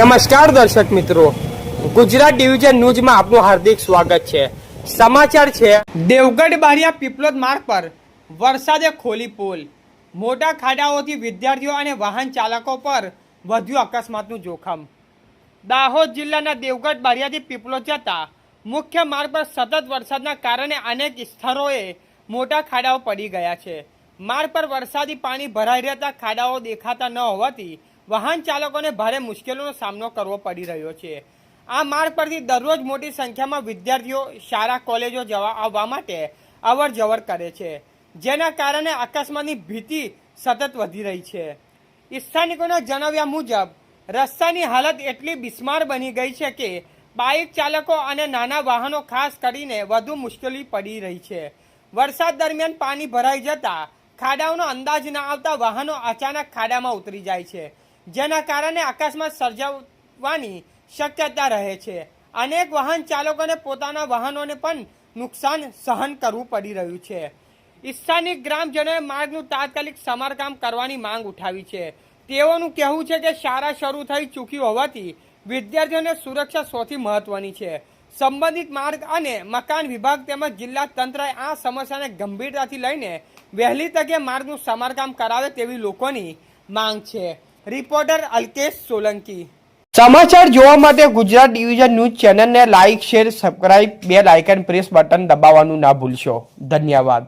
નમસ્કાર દર્શક મિત્રો, ગુજરાત ડિવિઝન ન્યૂઝમાં આપનું હાર્દિક સ્વાગત છે। સમાચાર છે, દેવગઢ બારિયા પીપલોદ માર્ગ પર વરસાદે ખોલી પોલ, મોટા ખાડાઓથી વિદ્યાર્થીઓ અને વાહન ચાલકો પર વધ્યું અકસ્માતનું જોખમ। દાહોદ જિલ્લાના દેવગઢ બારિયાથી પીપલોદ જતા મુખ્ય માર્ગ પર સતત વરસાદના કારણે અનેક સ્થળોએ મોટા ખાડાઓ પડી ગયા છે। માર્ગ પર વરસાદી પાણી ભરાઈ રહેતા ખાડાઓ દેખાતા ન હોવાથી વાહન ચાલકોને ભારે મુશ્કેલીનો સામનો કરવો પડી રહ્યો છે। આ માર્ગ પરથી દરરોજ મોટી સંખ્યામાં વિદ્યાર્થીઓ શાળા કોલેજો જવા આવવા માટે અવર જવર કરે છે, જેના કારણે અકસ્માતની ભીતિ સતત વધી રહી છે। સ્થાનિકોના જણાવ્યા મુજબ રસ્તાની હાલત એટલી બિસ્માર બની ગઈ છે કે બાઇક ચાલકો અને નાના વાહનો ખાસ કરીને વધુ મુશ્કેલી પડી રહી છે। વરસાદ દરમિયાન પાણી ભરાઈ જતા ખાડાઓનો અંદાજ ન આવતા વાહનો અચાનક ખાડામાં ઉતરી જાય છે, જેના કારણે અકસ્માત સર્જાવાની શક્યતા રહે છે। અનેક વાહન ચાલકોને પોતાના વાહનોને પણ નુકસાન સહન કરવું પડી રહ્યું છે। સ્થાનિક ગ્રામજનોએ માર્ગનું તાત્કાલિક સમારકામ કરવાની માંગ ઉઠાવી છે। તેઓનું કહેવું છે કે શાળા શરૂ થઈ ચૂકી હોવાથી વિદ્યાર્થીઓને સુરક્ષા સૌથી મહત્વની છે। સંબંધિત માર્ગ અને મકાન વિભાગ તેમજ જિલ્લા તંત્રએ આ સમસ્યાને ગંભીરતાથી લઈને વહેલી તકે માર્ગનું સમારકામ કરાવે તેવી લોકોની માંગ છે। રિપોર્ટર અલ્કેશ સોલંકી। સમાચાર જોવા માટે ગુજરાત ડિવિઝન ન્યૂઝ ચેનલને like, share, subscribe, bell icon press button દબાવવાનું ના ભૂલશો। ધન્યવાદ।